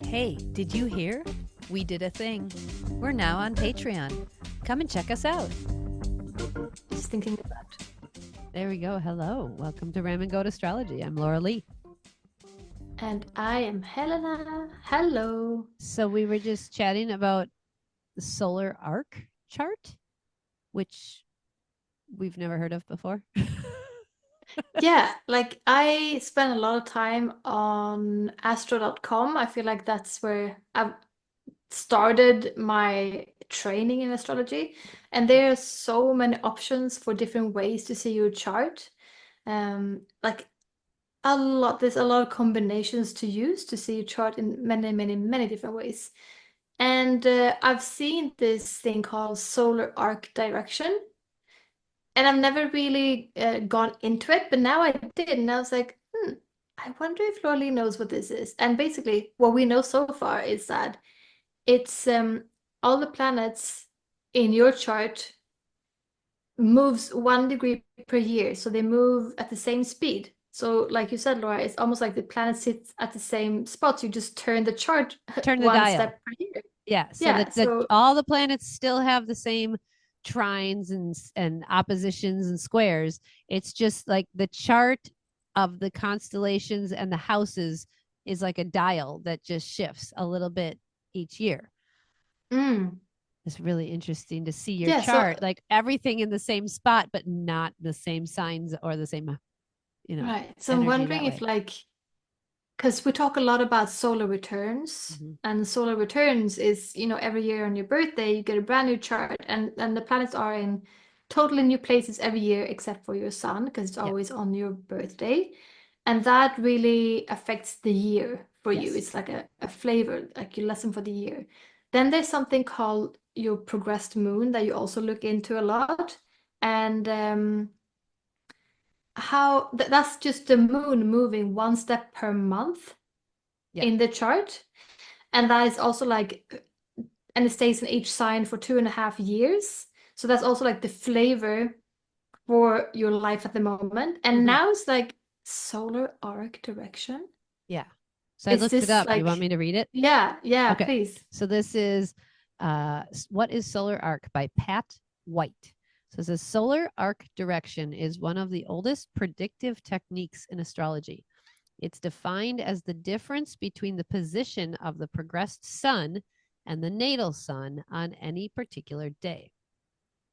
Hey, did you hear? We did a thing. We're now on Patreon. Come and check us out. Just thinking of that. There we go. Hello. Welcome to Ram and Goat Astrology. I'm Laura Lee. And I am Helena. Hello. So we were just chatting about the solar arc chart, which we've never heard of before. Yeah, like I spend a lot of time on astro.com. I feel like that's where I've started my training in astrology. And there are so many options for different ways to see your chart. Like there's a lot of combinations to use to see your chart in many, many, many different ways. And I've seen this thing called solar arc direction. And I've never really gone into it, but now I did, and I was like, I wonder if Laura Lee knows what this is. And basically, what we know so far is that it's all the planets in your chart moves 1 degree per year, so they move at the same speed. So, like you said, Laura, it's almost like the planet sits at the same spot. So you just turn the chart Turn the one dial. step per year. Yeah. So Yeah. that So all the planets still have the same trines and oppositions and squares. It's just like the chart of the constellations and the houses is like a dial that just shifts a little bit each year. It's really interesting to see your yeah, chart, like everything in the same spot, but not the same signs or the same, right. So I'm energy wondering that if way. because we talk a lot about solar returns, and solar returns is, every year on your birthday, you get a brand new chart, and the planets are in totally new places every year except for your sun, because it's Yeah. always on your birthday. And that really affects the year for you. Yes. It's like a flavor, like your lesson for the year. Then there's something called your progressed moon that you also look into a lot. And that's just the moon moving one step per month Yeah. in the chart. And that is also and it stays in each sign for 2.5 years. So that's also like the flavor for your life at the moment. And now it's like solar arc direction. Yeah. So I Is looked it this up. You like, want me to read it? yeah, Okay. please. So this is What is Solar Arc by Pat White. So it says solar arc direction is one of the oldest predictive techniques in astrology. It's defined as the difference between the position of the progressed sun and the natal sun on any particular day.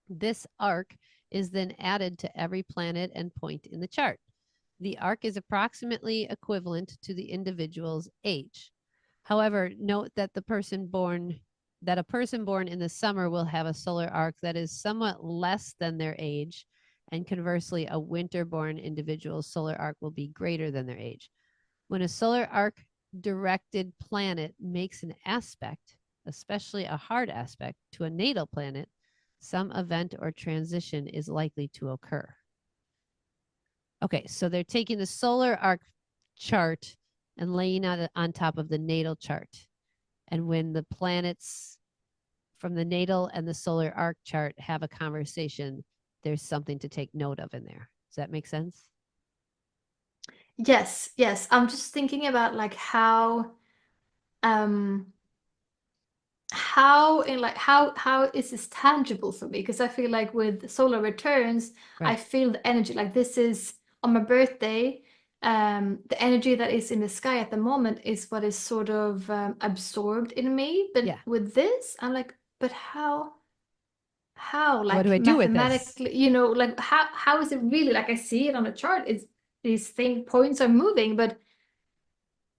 This arc is then added to every planet and point in the chart. The arc is approximately equivalent to the individual's age. However, note that a person born in the summer will have a solar arc that is somewhat less than their age, and conversely, a winter-born individual's solar arc will be greater than their age. When a solar arc directed planet makes an aspect, especially a hard aspect, to a natal planet, some event or transition is likely to occur. Okay, so they're taking the solar arc chart and laying it on top of the natal chart. And when the planets from the natal and the solar arc chart have a conversation, there's something to take note of in there. Does that make sense? Yes, yes. I'm just thinking about like um how is this tangible for me? Because I feel like with solar returns, I Right. feel the energy. Like this is on my birthday. The energy that is in the sky at the moment is what is sort of absorbed in me. But Yeah. with this, I'm like, but how What do like I do with this? mathematically, like how is it really? Like I see it on a chart. It's these thing points are moving, but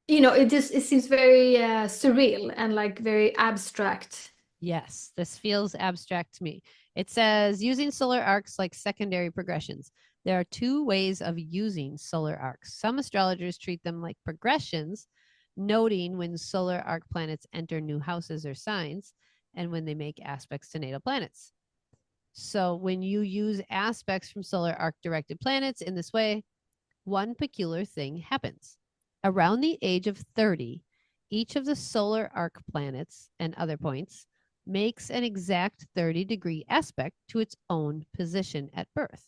it seems very surreal and like very abstract. Yes, this feels abstract to me. It says using solar arcs like secondary progressions. There are two ways of using solar arcs. Some astrologers treat them like progressions, noting when solar arc planets enter new houses or signs and when they make aspects to natal planets. So when you use aspects from solar arc directed planets in this way, one peculiar thing happens. Around the age of 30, each of the solar arc planets and other points makes an exact 30-degree aspect to its own position at birth.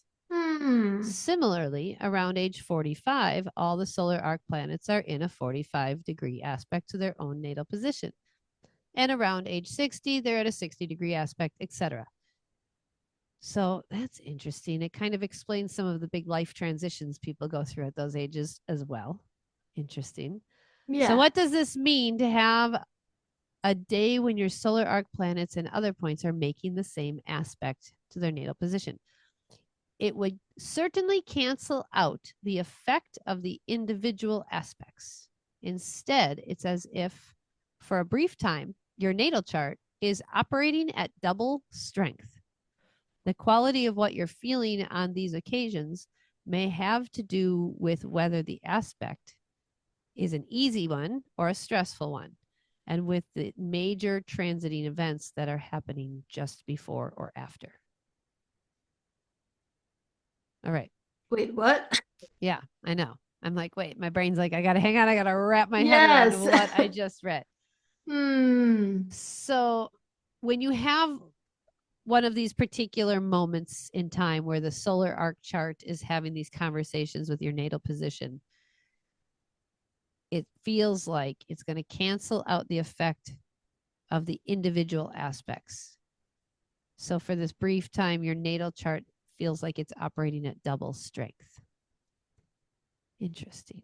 Similarly, around age 45, all the solar arc planets are in a 45-degree aspect to their own natal position. And around age 60, they're at a 60-degree aspect, etc. So that's interesting. It kind of explains some of the big life transitions people go through at those ages as well. Interesting. Yeah. So what does this mean to have a day when your solar arc planets and other points are making the same aspect to their natal position? It would certainly cancel out the effect of the individual aspects. Instead, it's as if, for a brief time, your natal chart is operating at double strength. The quality of what you're feeling on these occasions may have to do with whether the aspect is an easy one or a stressful one, and with the major transiting events that are happening just before or after. All right. Wait, what? Yeah, I know. I'm like, wait, my brain's like, I gotta hang on, I gotta wrap my head Yes. around what I just read. Hmm. So when you have one of these particular moments in time where the solar arc chart is having these conversations with your natal position, it feels like it's going to cancel out the effect of the individual aspects. So for this brief time, your natal chart feels like it's operating at double strength. Interesting.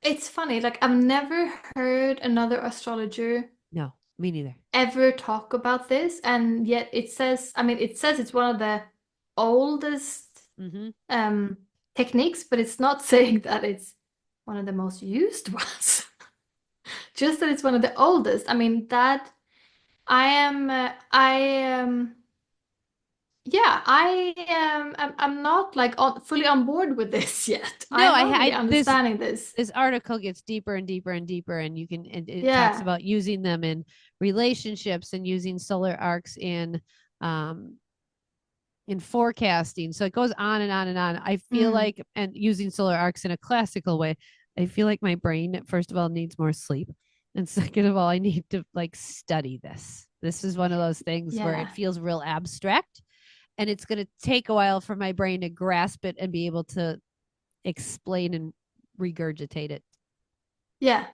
It's funny, like I've never heard another astrologer No, me neither. ever talk about this, and yet it says, I mean, it says it's one of the oldest techniques, but it's not saying that it's one of the most used ones. Just that it's one of the oldest. I mean, that yeah, I'm not like fully on board with this yet. No, I'm not really understanding this. This article gets deeper and deeper and deeper, and you can it Yeah. talks about using them in relationships and using solar arcs in forecasting. So it goes on and on and on. I feel like, and using solar arcs in a classical way, I feel like my brain, first of all, needs more sleep. And second of all, I need to like study this. This is one of those things where it feels real abstract, and it's going to take a while for my brain to grasp it and be able to explain and regurgitate it. Yeah.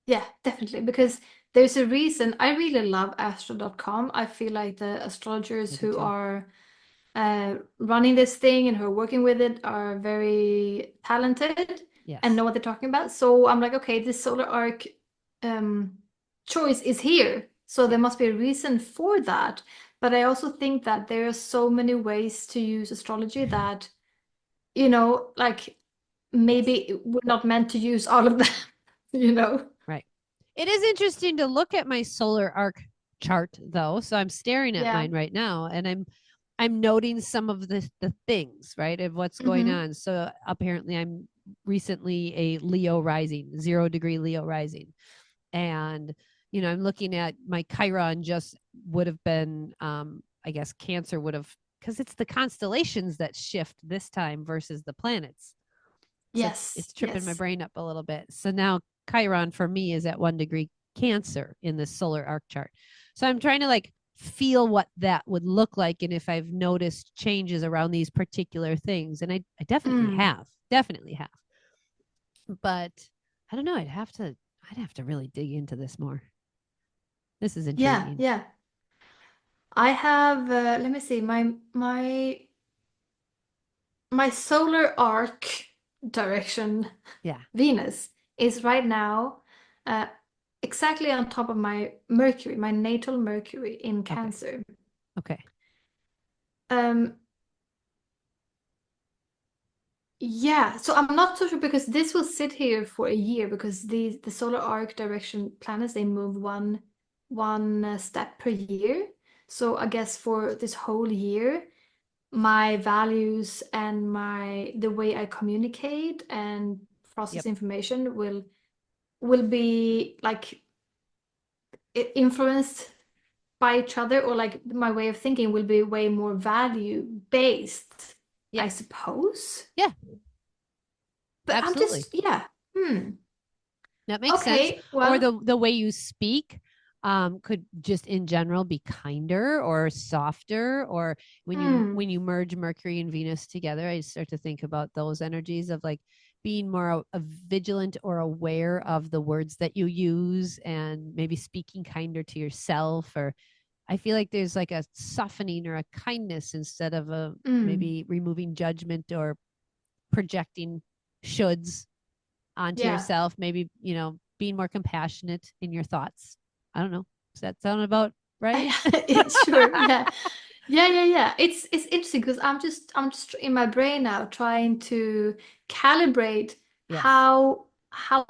Yeah, definitely. Because there's a reason I really love astro.com. I feel like the astrologers who are running this thing and who are working with it are very talented and know what they're talking about. So I'm like, okay, this solar arc choice is here. So there must be a reason for that. But I also think that there are so many ways to use astrology that, like maybe we're not meant to use all of them, Right. It is interesting to look at my solar arc chart though. So I'm staring at mine right now, and I'm noting some of the things, right, of what's going on. So apparently I'm recently a Leo rising, 0-degree Leo rising. And, I'm looking at my Chiron just would have been, I guess Cancer would have, because it's the constellations that shift this time versus the planets. So yes. It's tripping my brain up a little bit. So now Chiron for me is at 1 degree Cancer in the solar arc chart. So I'm trying to like feel what that would look like and if I've noticed changes around these particular things. And I definitely have. But I don't know. I'd have to really dig into this more. This is intriguing. Yeah. I have let me see, my solar arc direction, Venus, is right now exactly on top of my Mercury, my natal Mercury in Cancer. Okay. Yeah, so I'm not so sure because this will sit here for a year because the solar arc direction planets, they move one step per year. So I guess for this whole year, my values and the way I communicate and process information will be like influenced by each other, or like my way of thinking will be way more value based, I suppose. Yeah. But absolutely. I'm just, That makes sense. Well, or the way you speak, could just in general be kinder or softer, or when you merge Mercury and Venus together, I start to think about those energies of like being more vigilant or aware of the words that you use, and maybe speaking kinder to yourself. Or I feel like there's like a softening or a kindness instead of a maybe removing judgment or projecting shoulds onto Yeah. yourself. Maybe, being more compassionate in your thoughts. I don't know. Does that sound about right? Sure. Yeah. Yeah. It's interesting because I'm just in my brain now trying to calibrate Yes. how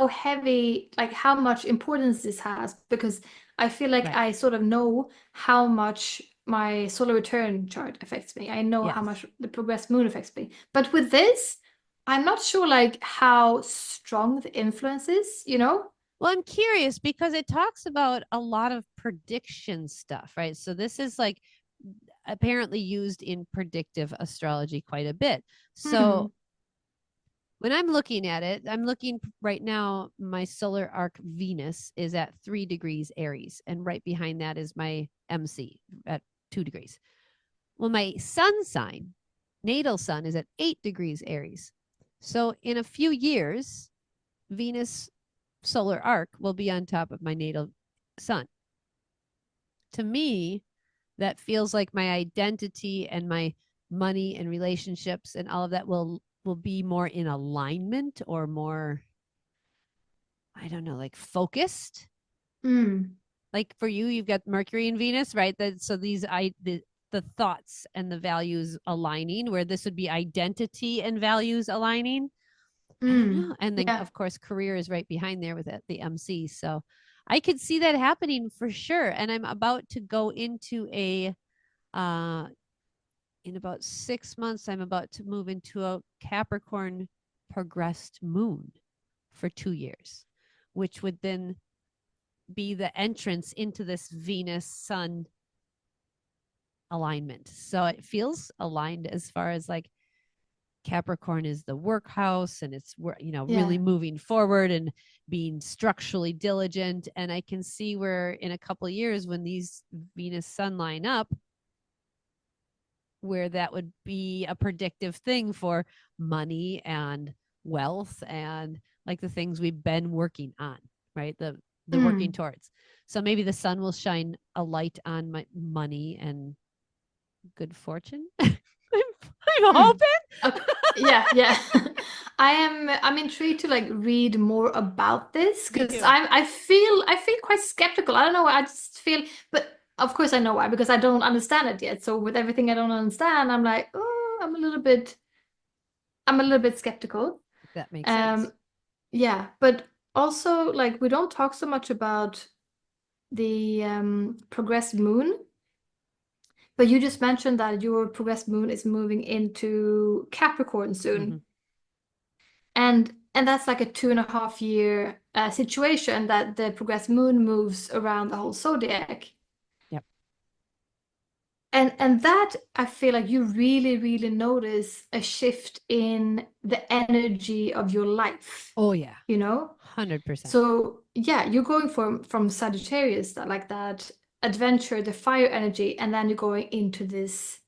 heavy, like how much importance this has, because I feel like Right. I sort of know how much my solar return chart affects me. I know how Yes. much the progressed moon affects me. But with this, I'm not sure like how strong the influence is, you know? Well, I'm curious because it talks about a lot of prediction stuff, right? So this is like apparently used in predictive astrology quite a bit. So Hmm. when I'm looking at it, I'm looking right now, my solar arc Venus is at 3 degrees Aries, and right behind that is my MC at 2 degrees. Well, my sun sign, natal sun, is at 8 degrees Aries. So in a few years, Venus solar arc will be on top of my natal sun. To me, that feels like my identity and my money and relationships and all of that will be more in alignment, or more, I don't know, like focused. Mm. Like for you, you've got Mercury and Venus, right? That so these the thoughts and the values aligning, where this would be identity and values aligning. I don't Mm. know. And then Yeah. of course career is right behind there with it, the MC. So I could see that happening for sure. And I'm about to go into a uh in about 6 months, I'm about to move into a Capricorn progressed moon for 2 years, which would then be the entrance into this Venus Sun alignment. So it feels aligned as far as like Capricorn is the workhouse, and it's really Yeah. moving forward and being structurally diligent. And I can see where in a couple of years, when these Venus Sun line up, where that would be a predictive thing for money and wealth and like the things we've been working on, right? The working Mm. towards. So maybe the sun will shine a light on my money and good fortune. I'm Mm. hoping. Okay. Yeah. I'm intrigued to like read more about this Me because too. I feel quite skeptical. I don't know why. I just feel, but of course I know why, because I don't understand it yet. So with everything I don't understand, I'm like, oh, I'm a little bit skeptical. That makes sense. Um, yeah, but also like we don't talk so much about the progressed moon. But you just mentioned that your progressed moon is moving into Capricorn Mm-hmm. soon. And that's like a 2.5 year situation that the progressed moon moves around the whole zodiac. Yep. And that I feel like you really, really notice a shift in the energy of your life, Oh yeah. you know? 100%. So yeah, you're going from Sagittarius, that like that adventure, the fire energy, and then you're going into this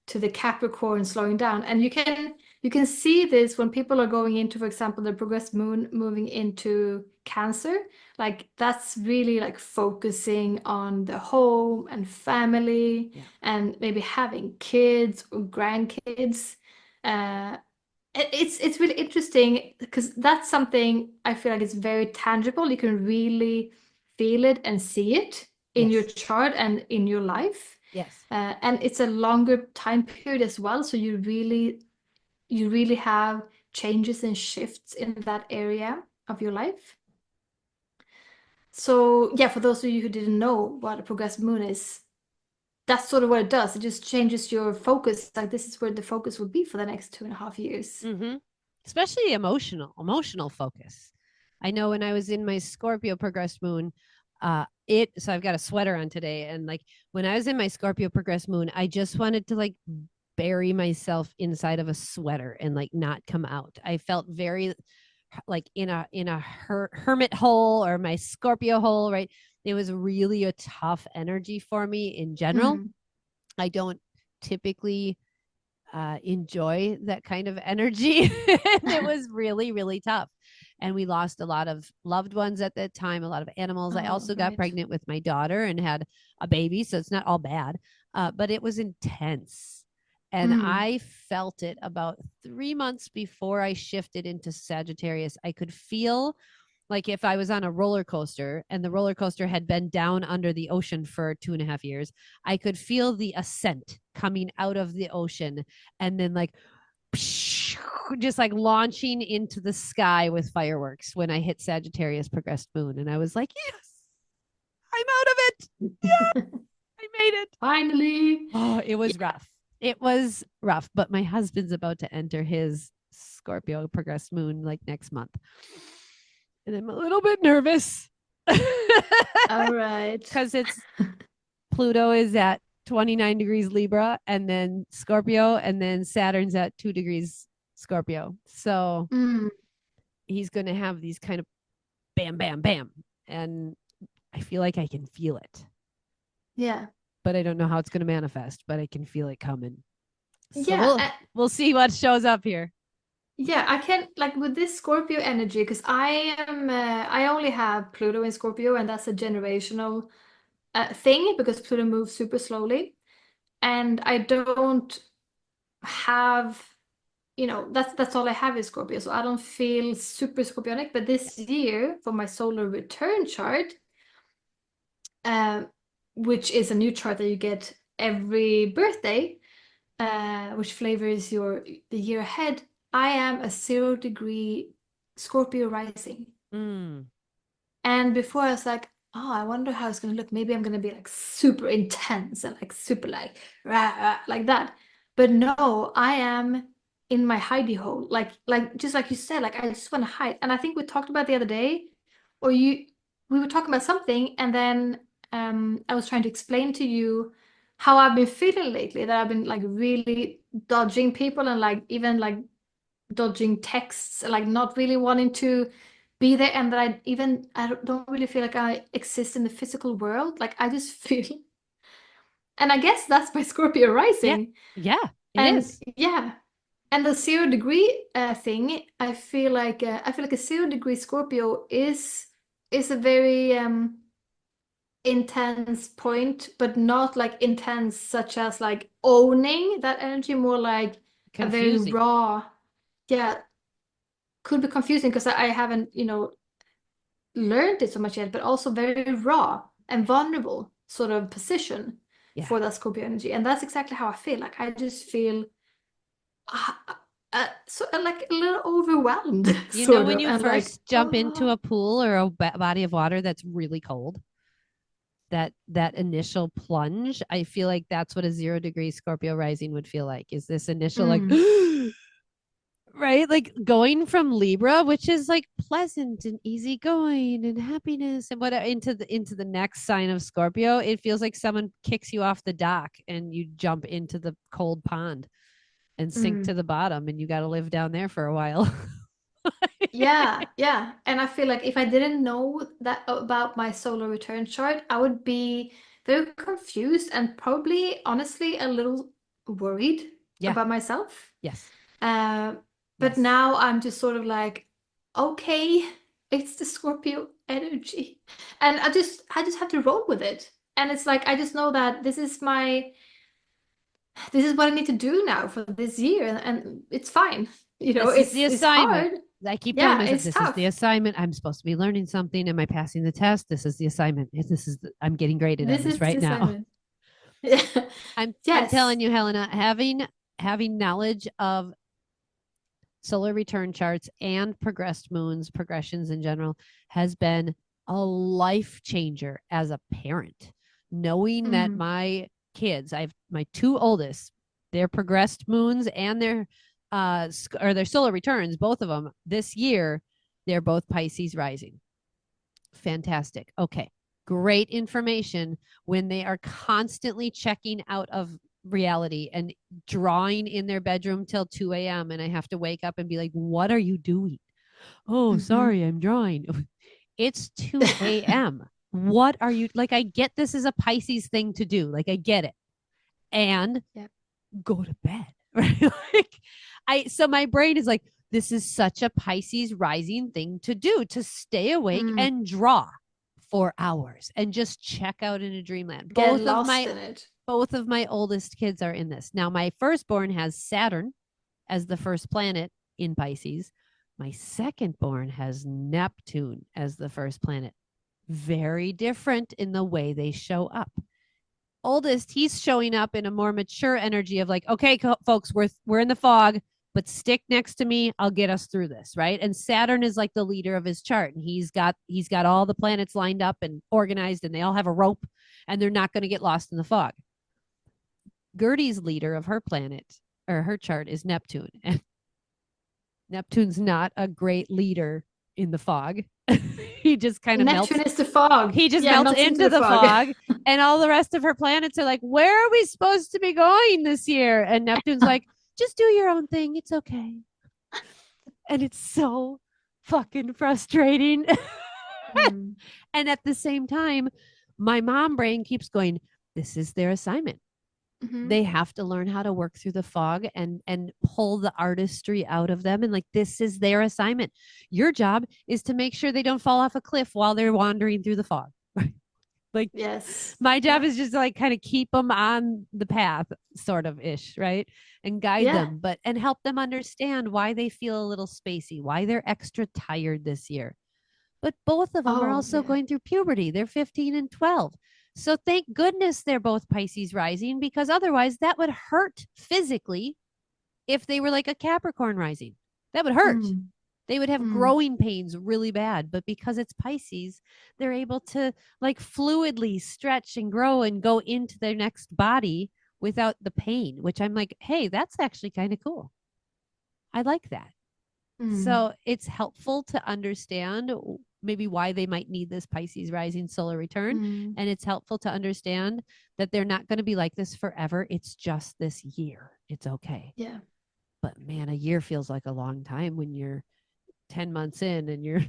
to the Capricorn slowing down. And you can see this when people are going into, for example, the progressed moon moving into Cancer. Like that's really like focusing on the home and family Yeah. and maybe having kids or grandkids. Uh, it's really interesting because that's something I feel like is very tangible. You can really feel it and see it in your Yes. chart and in your life. Yes. And it's a longer time period as well. So you really have changes and shifts in that area of your life. So yeah, for those of you who didn't know what a progressive moon is, that's sort of what it does. It just changes your focus. Like this is where the focus will be for the next 2.5 years. Mm-hmm. Especially emotional focus. I know when I was in my Scorpio progressed moon, so I've got a sweater on today, and like when I was in my Scorpio progressed moon, I just wanted to like bury myself inside of a sweater and like not come out. I felt very like in a hermit hole, or my Scorpio hole, right? It was really a tough energy for me in general. Mm. I don't typically enjoy that kind of energy. And it was really, really tough. And we lost a lot of loved ones at that time, a lot of animals. I Oh, also got right. pregnant with my daughter and had a baby. So it's not all bad, but it was intense. And Mm. I felt it about 3 months before I shifted into Sagittarius. I could feel like if I was on a roller coaster and the roller coaster had been down under the ocean for 2.5 years, I could feel the ascent coming out of the ocean and then like just like launching into the sky with fireworks when I hit Sagittarius progressed moon. And I was like, yes, I'm out of it. Yeah, I made it. Finally. Oh, it was Yeah. rough. It was rough, but my husband's about to enter his Scorpio progressed moon like next month. And I'm a little bit nervous All right. because it's Pluto is at 29 degrees Libra and then Scorpio, and then Saturn's at 2 degrees Scorpio. So Mm. he's going to have these kind of bam, bam, bam. And I feel like I can feel it, Yeah. but I don't know how it's going to manifest, but I can feel it coming. So Yeah. we'll see what shows up here. Yeah, I can like with this Scorpio energy because I only have Pluto in Scorpio and that's a generational thing because Pluto moves super slowly and I don't have that's all I have is Scorpio, so I don't feel super Scorpionic. But this year for my solar return chart, um, which is a new chart that you get every birthday, which flavors the year ahead. I am a 0 degree Scorpio rising. Mm. And before I was like, oh, I wonder how it's gonna look. Maybe I'm gonna be like super intense and like super like rah, rah, like that. But no, I am in my hidey hole. Like just like you said, like I just want to hide. And I think we talked about the other day, or we were talking about something, and then I was trying to explain to you how I've been feeling lately, that I've been like really dodging people and like even like dodging texts, like not really wanting to be there, and that I don't really feel like I exist in the physical world. Like I just feel, and I guess that's my Scorpio Yeah. rising. Yeah, it And is. yeah, and the 0 degree thing, I feel like a 0 degree Scorpio is a very intense point, but not like intense such as like owning that energy, more like a very Confusing. raw, yeah, could be confusing because I haven't, learned it so much yet, but also very raw and vulnerable sort of position Yeah. for that Scorpio energy. And that's exactly how I feel. Like I just feel uh, like a little overwhelmed, You know, sort when of, you and like, first jump into a pool or a body of water that's really cold, that initial plunge, I feel like that's what a 0 degree Scorpio rising would feel like. Is this initial like mm, right? Like going from Libra, which is like pleasant and easygoing and happiness and whatever, into the next sign of Scorpio, it feels like someone kicks you off the dock and you jump into the cold pond and sink mm. to the bottom and you got to live down there for a while. Yeah, yeah. And I feel like if I didn't know that about my solar return chart, I would be very confused and probably honestly a little worried Yeah. about myself. Yes. Uh, but Yes. now I'm just sort of like, okay, it's the Scorpio energy. And I just have to roll with it. And it's like I just know that this is what I need to do now for this year, and it's fine. This is the It's assignment. hard. I keep telling Yeah, myself, it's this is the tough. assignment. I'm supposed to be learning something. Am I passing the test? This is the assignment. I'm getting graded on This this is the right now. assignment. Yeah. I'm Yes. telling you, Helena, having knowledge of solar return charts and progressed moons, progressions in general, has been a life changer as a parent. Knowing that Mm, my kids, I've my two oldest, their progressed moons and their solar returns, both of them this year, they're both Pisces rising. Fantastic. Okay. Great information when they are constantly checking out of reality and drawing in their bedroom till 2 a.m. And I have to wake up and be like, what are you doing? Oh, hmm sorry, I'm drawing. It's 2 a.m. what are you like? I get this is a Pisces thing to do. Like, I get it. And Yep. go to bed. Right. So my brain is like, this is such a Pisces rising thing to do, to stay awake Mm. and draw for hours and just check out in a dreamland. Get lost in it. Both of my oldest kids are in this. Now, my firstborn has Saturn as the first planet in Pisces. My secondborn has Neptune as the first planet. Very different in the way they show up. Oldest, he's showing up in a more mature energy of like, okay, folks, we're in the fog, but stick next to me. I'll get us through this, right? And Saturn is like the leader of his chart, and he's got all the planets lined up and organized, and they all have a rope, and they're not going to get lost in the fog. Gertie's leader of her planet or her chart is Neptune, and Neptune's not a great leader in the fog. He just kind of melts. Neptune is the fog. He just melts into the fog. And all the rest of her planets are like, where are we supposed to be going this year? And Neptune's like, just do your own thing. It's okay. And it's so fucking frustrating. And at the same time, my mom brain keeps going, this is their assignment. They have to learn how to work through the fog and pull the artistry out of them. And like, this is their assignment. Your job is to make sure they don't fall off a cliff while they're wandering through the fog. Like, yes, my job is just like kind of keep them on the path, sort of ish, right? And guide them, and help them understand why they feel a little spacey, why they're extra tired this year. But both of them are also going through puberty. They're 15 and 12. So thank goodness they're both Pisces rising, because otherwise that would hurt physically if they were like a Capricorn rising. That would hurt. They would have growing pains really bad. But because it's Pisces, they're able to like fluidly stretch and grow and go into their next body without the pain, which I'm like, hey, that's actually kind of cool. I like that. So it's helpful to understand maybe why they might need this Pisces rising solar return. And it's helpful to understand that they're not going to be like this forever. It's just this year. It's okay. Yeah. But man, a year feels like a long time when you're 10 months in and you're.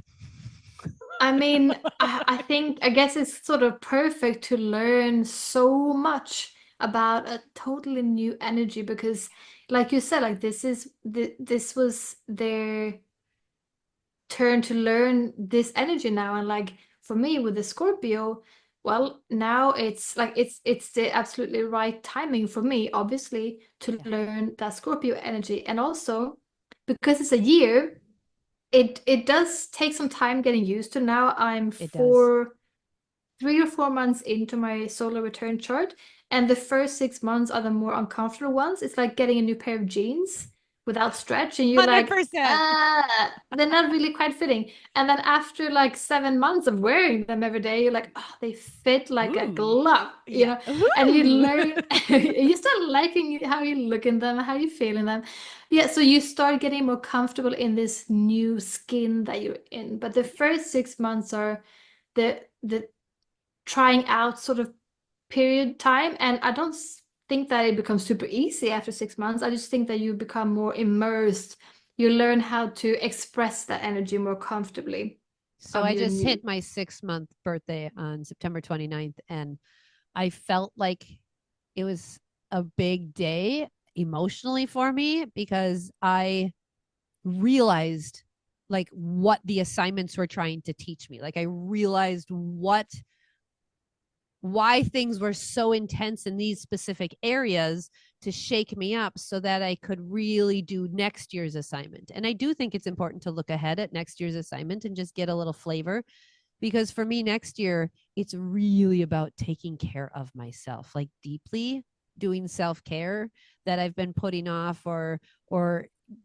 I mean, I guess it's sort of perfect to learn so much about a totally new energy because, like you said, like this was their turn to learn this energy now. And like for me with the Scorpio, well, now it's like it's the absolutely right timing for me, obviously, to learn that Scorpio energy. And also because it's a year, it does take some time getting used to. Now I'm 3 or 4 months into my solar return chart, and the first 6 months are the more uncomfortable ones. It's like getting a new pair of jeans without stretch, and you're 100%. like, they're not really quite fitting. And then after like 7 months of wearing them every day, you're like, oh, they fit like a glove, you know? And you learn, you start liking how you look in them, how you feel in them. Yeah, so you start getting more comfortable in this new skin that you're in. But the first 6 months are the trying out sort of period time, and I don't think that it becomes super easy after 6 months. I just think that you become more immersed. You learn how to express that energy more comfortably. So I just hit my 6-month birthday on September 29th, and I felt like it was a big day emotionally for me because I realized like what the assignments were trying to teach me. Like I realized why things were so intense in these specific areas to shake me up so that I could really do next year's assignment. And I do think it's important to look ahead at next year's assignment and just get a little flavor, because for me next year, it's really about taking care of myself, like deeply doing self-care that I've been putting off or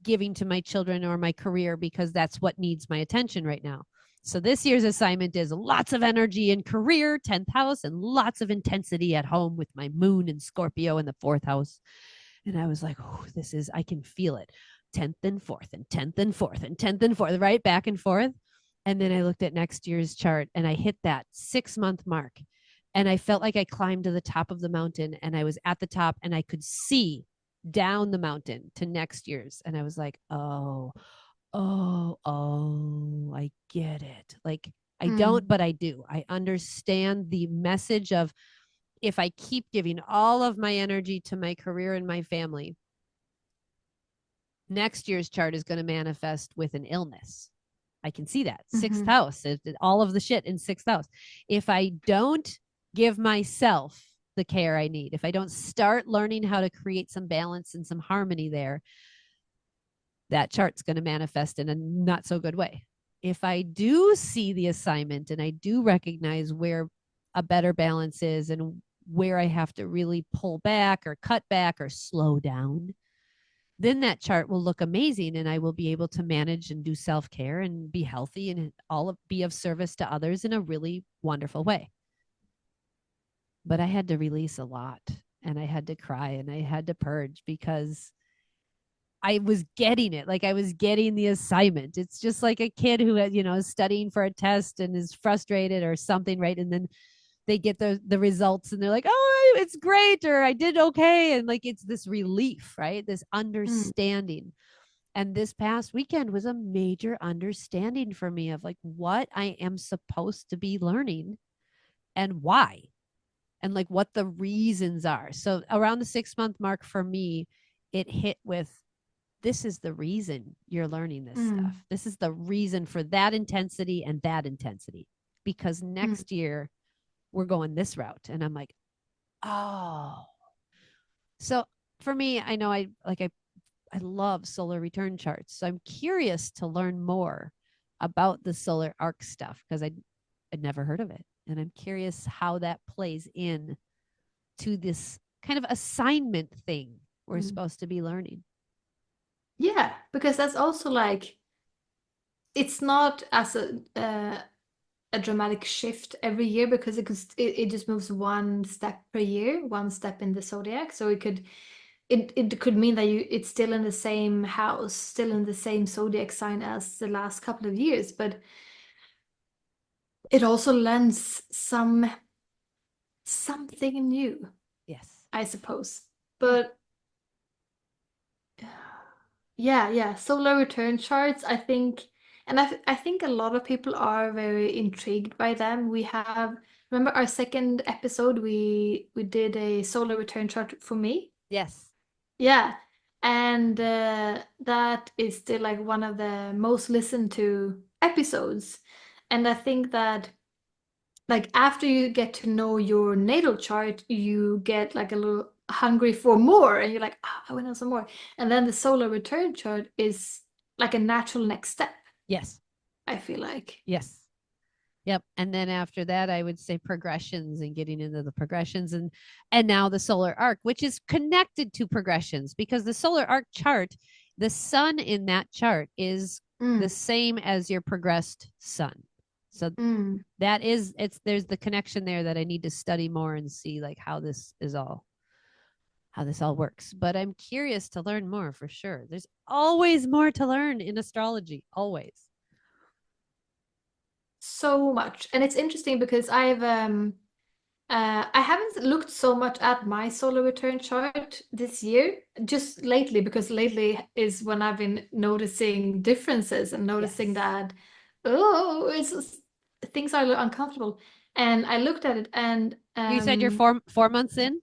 giving to my children or my career because that's what needs my attention right now. So this year's assignment is lots of energy in career, 10th house, and lots of intensity at home with my moon and Scorpio in the 4th house. And I was like, oh, I can feel it. 10th and 4th and 10th and 4th and 10th and 4th, right? Back and forth. And then I looked at next year's chart and I hit that 6-month mark. And I felt like I climbed to the top of the mountain and I was at the top and I could see down the mountain to next year's. And I was like, oh, I get it. Like I don't, but I do. I understand the message of, if I keep giving all of my energy to my career and my family, next year's chart is going to manifest with an illness. I can see that. Sixth house, all of the shit in sixth house. If I don't give myself the care I need, if I don't start learning how to create some balance and some harmony there, that chart's going to manifest in a not so good way. If I do see the assignment and I do recognize where a better balance is and where I have to really pull back or cut back or slow down, then that chart will look amazing, and I will be able to manage and do self-care and be healthy and be of service to others in a really wonderful way. But I had to release a lot, and I had to cry, and I had to purge, because I was getting it. Like, I was getting the assignment. It's just like a kid who is studying for a test and is frustrated or something, right? And then they get the results and they're like, oh, it's great, or I did okay. And like, it's this relief, right? This understanding. And this past weekend was a major understanding for me of like what I am supposed to be learning and why, and like what the reasons are. So around the 6-month mark for me, it hit with, this is the reason you're learning this stuff. This is the reason for that intensity and that intensity, because next year we're going this route. And I'm like, oh. So for me, I know I love solar return charts. So I'm curious to learn more about the solar arc stuff, because I'd never heard of it. And I'm curious how that plays in to this kind of assignment thing we're supposed to be learning. Yeah, because that's also like, it's not as a dramatic shift every year, because it just moves one step per year, one step in the zodiac. So it could mean that it's still in the same house, still in the same zodiac sign as the last couple of years, but it also lends something new. Yes. I suppose. But yeah, solar return charts, I think, and I think a lot of people are very intrigued by them. Remember our second episode, we did a solar return chart for me. Yes. Yeah. And that is still like one of the most listened to episodes. And I think that, like, after you get to know your natal chart, you get like a little hungry for more, and you're like, I want to know some more. And then the solar return chart is like a natural next step, Yes. I feel like. Yes. Yep. And then after that, I would say progressions, and getting into the progressions, and now the solar arc, which is connected to progressions, because the solar arc chart, the sun in that chart is the same as your progressed sun. So there's the connection there that I need to study more and see like how this all works. But I'm curious to learn more, for sure. There's always more to learn in astrology, always. So much. And it's interesting because I haven't looked so much at my solar return chart this year, just lately, because lately is when I've been noticing differences and noticing that, things are a little uncomfortable. And I looked at it, and You said you're 4 months in?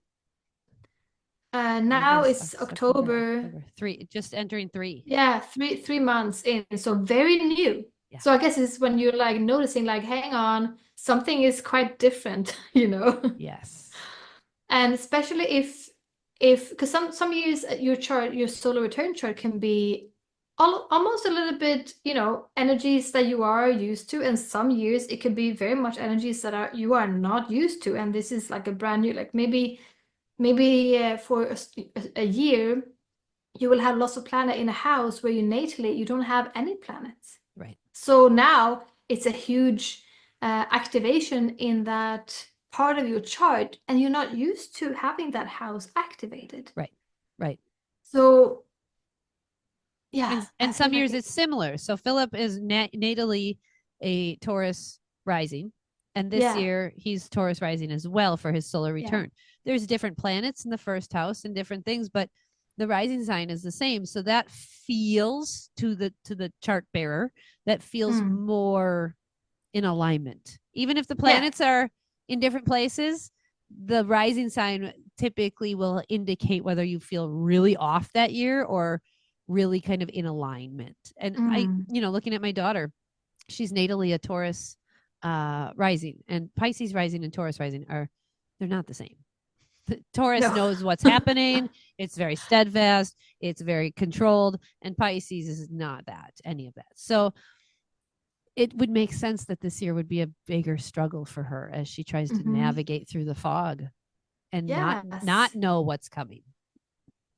now it's October. 3, just entering 3. Yeah, 3 months in, so very new. Yeah. So I guess it's when you're like noticing, like, hang on, something is quite different, you know? Yes. And especially because some years your solar return chart can be almost a little bit, energies that you are used to, and some years it could be very much energies that you are not used to, and this is like a brand new, like maybe for a year you will have lots of planet in a house where you natally you don't have any planets. Right. So now it's a huge activation in that part of your chart, and you're not used to having that house activated. Right. So yeah. And some years it's similar. So Philip is natally a Taurus rising, and this year he's Taurus rising as well for his solar return. There's different planets in the first house and different things, but the rising sign is the same. So that feels to the chart bearer, that feels more in alignment. Even if the Yeah. planets are in different places, the rising sign typically will indicate whether you feel really off that year or really kind of in alignment. And I, looking at my daughter, she's natally a Taurus rising, and Pisces rising and Taurus rising they're not the same. Taurus No. knows what's happening. It's very steadfast. It's very controlled. And Pisces is not any of that. So it would make sense that this year would be a bigger struggle for her as she tries to navigate through the fog and not know what's coming.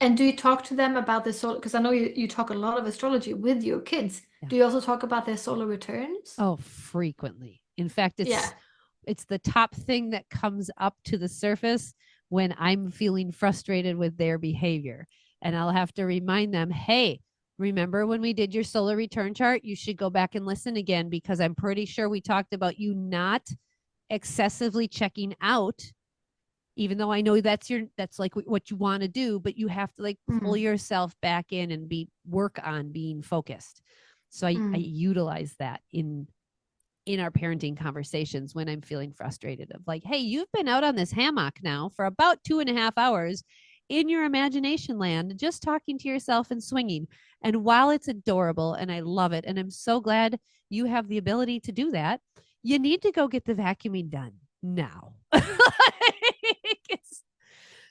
And do you talk to them about the solar? Because I know you talk a lot of astrology with your kids. Yeah. Do you also talk about their solar returns? Oh, frequently. In fact, it's the top thing that comes up to the surface when I'm feeling frustrated with their behavior. And I'll have to remind them, hey, remember when we did your solar return chart? You should go back and listen again, because I'm pretty sure we talked about you not excessively checking out, even though I know that's like what you want to do, but you have to like pull yourself back in and work on being focused. So I utilize that in our parenting conversations when I'm feeling frustrated, of like, hey, you've been out on this hammock now for about 2.5 hours in your imagination land, just talking to yourself and swinging. And while it's adorable and I love it, and I'm so glad you have the ability to do that, you need to go get the vacuuming done now.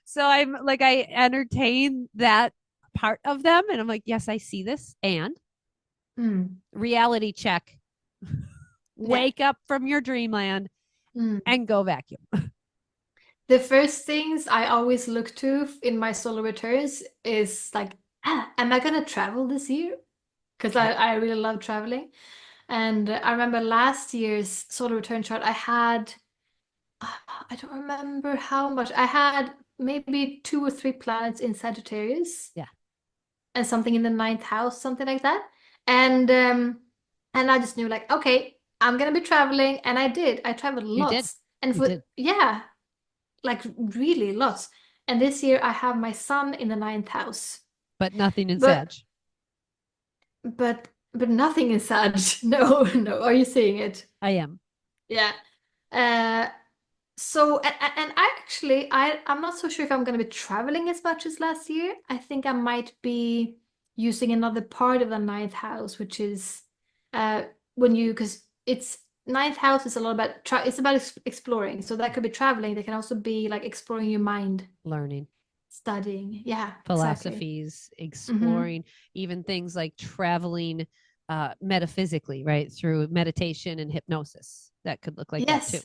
So I'm like, I entertain that part of them, and I'm like, yes, I see this, and reality check. Wake up from your dreamland and go vacuum. The first things I always look to in my solar returns is like, am I gonna travel this year? Because I really love traveling. And I remember last year's solar return chart, I had, I don't remember how much. I had maybe 2 or 3 planets in Sagittarius. Yeah. And something in the 9th house, something like that. And I just knew like, okay, I'm gonna be traveling, and I did. I traveled You did. lots. And yeah, like really lots. And this year I have my son in the 9th house. But nothing in But Sag. but nothing in Sag. No, no. Are you seeing it? I am. Yeah. Uh so and I actually I'm not so sure if I'm gonna be traveling as much as last year. I think I might be using another part of the 9th house, which is when you, because it's 9th house is a lot about it's about exploring. So that could be traveling. That can also be like exploring your mind, Learning studying. Yeah, philosophies, exactly. exploring even things like traveling metaphysically, right? Through meditation and hypnosis. That could look like that too.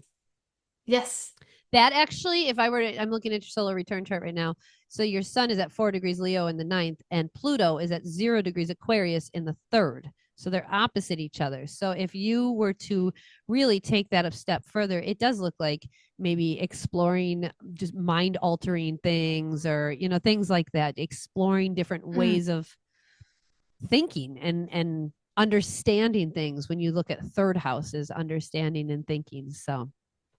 Yes. That actually, if I were to, I'm looking at your solar return chart right now. So your sun is at 4 degrees Leo in the 9th, and Pluto is at 0 degrees Aquarius in the 3rd. So they're opposite each other. So if you were to really take that a step further, it does look like maybe exploring just mind altering things, or, things like that, exploring different ways of thinking and understanding things. When you look at 3rd houses, understanding and thinking. So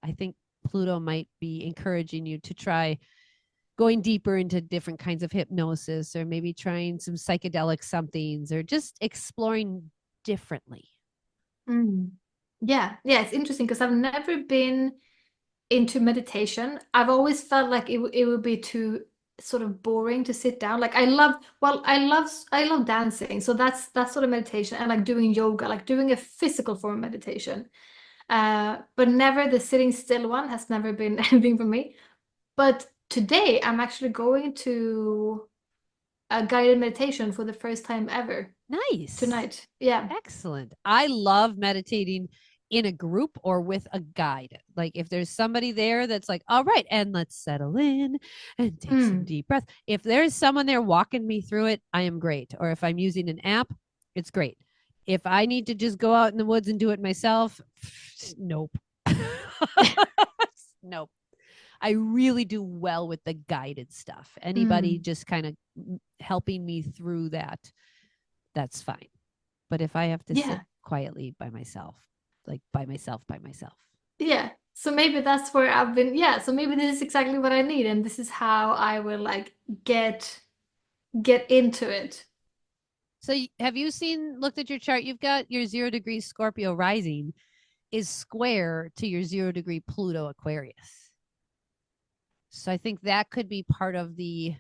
I think Pluto might be encouraging you to try going deeper into different kinds of hypnosis, or maybe trying some psychedelic somethings, or just exploring differently. Yeah, it's interesting because I've never been into meditation. I've always felt like it would be too sort of boring to sit down. Like I love dancing. So that's sort of meditation, and like doing yoga, like doing a physical form of meditation. But never the sitting still one has never been anything for me. But today I'm actually going to a guided meditation for the first time ever. Nice. Tonight. Yeah. Excellent. I love meditating in a group or with a guide. Like if there's somebody there that's like, all right, and let's settle in and take some deep breaths. If there's someone there walking me through it, I am great. Or if I'm using an app, it's great. If I need to just go out in the woods and do it myself, nope. Nope. I really do well with the guided stuff. Anybody just kind of helping me through that, that's fine. But if I have to sit quietly by myself, like by myself. Yeah. So maybe that's where I've been. Yeah. So maybe this is exactly what I need. And this is how I will like get into it. So have you looked at your chart? You've got your 0 degrees Scorpio rising. is square to your 0-degree Pluto Aquarius. So I think that could be part of the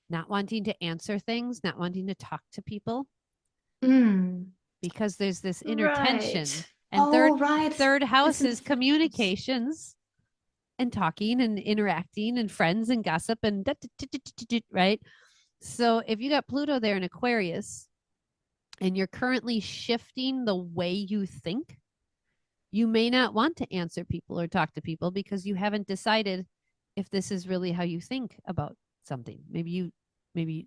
not wanting to answer things, not wanting to talk to people, because there's this inner tension. And third house is communications and talking and interacting and friends and gossip and right. So if you got Pluto there in Aquarius and you're currently shifting the way you think, you may not want to answer people or talk to people because you haven't decided if this is really how you think about something. Maybe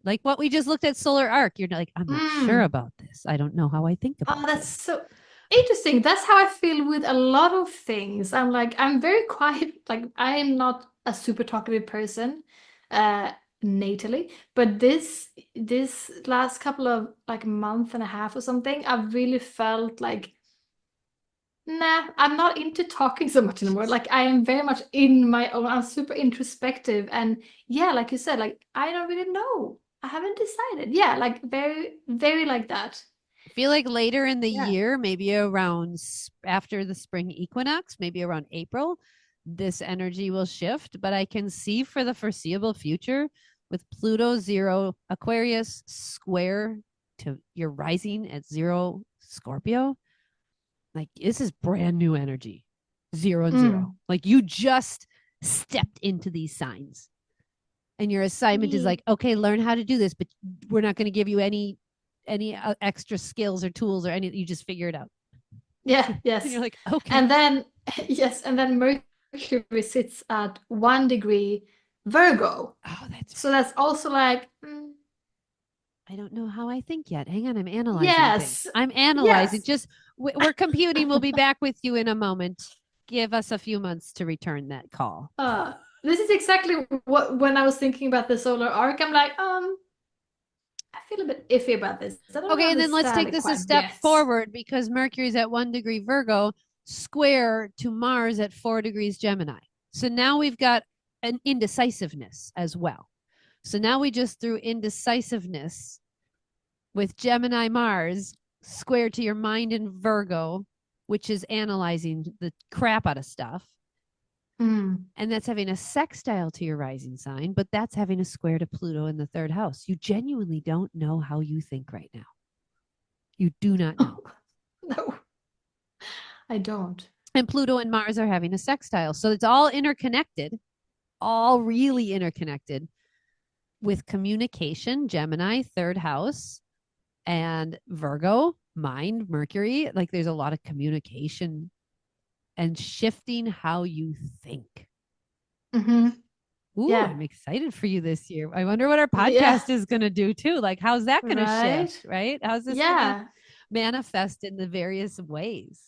like what we just looked at solar arc. You're like, I'm not sure about this. I don't know how I think about that's so interesting. That's how I feel with a lot of things. I'm like, I'm very quiet. Like, I am not a super talkative person, natally. But this last couple of like month and a half or something, I've really felt like, nah, I'm not into talking so much anymore. Like, I am very much in my own. I'm super introspective, and yeah, like you said, like I don't really know. I haven't decided. Yeah, like very, very like that. I feel like later in the year, maybe around after the spring equinox, maybe around April, this energy will shift. But I can see for the foreseeable future with Pluto 0 Aquarius square to your rising at 0 Scorpio, like this is brand new energy, 0 and 0. Like you just stepped into these signs. And your assignment is like, okay, learn how to do this, but we're not going to give you any extra skills or tools or any. You just figure it out. Yeah. Yes. And you're like, okay. And then and then Mercury sits at 1 degree Virgo. Oh, that's so that's also like. I don't know how I think yet. Hang on, I'm analyzing things. I'm analyzing. Just we're computing. We'll be back with you in a moment. Give us a few months to return that call. This is exactly what when I was thinking about the solar arc, I'm like, I feel a bit iffy about this. Okay, and then let's take this a step forward because Mercury's at 1 degree Virgo, square to Mars at 4 degrees Gemini. So now we've got an indecisiveness as well. So now we just threw indecisiveness with Gemini Mars square to your mind in Virgo, which is analyzing the crap out of stuff. And that's having a sextile to your rising sign, but that's having a square to Pluto in the 3rd house. You genuinely don't know how you think right now. You do not know. No, I don't. And Pluto and Mars are having a sextile. So it's all interconnected, all really interconnected with communication, Gemini, 3rd house, and Virgo, mind, Mercury. Like there's a lot of communication and shifting how you think. Ooh, yeah. I'm excited for you this year. I wonder what our podcast is going to do too. Like, how's that going to shift, right? How's this going to manifest in the various ways?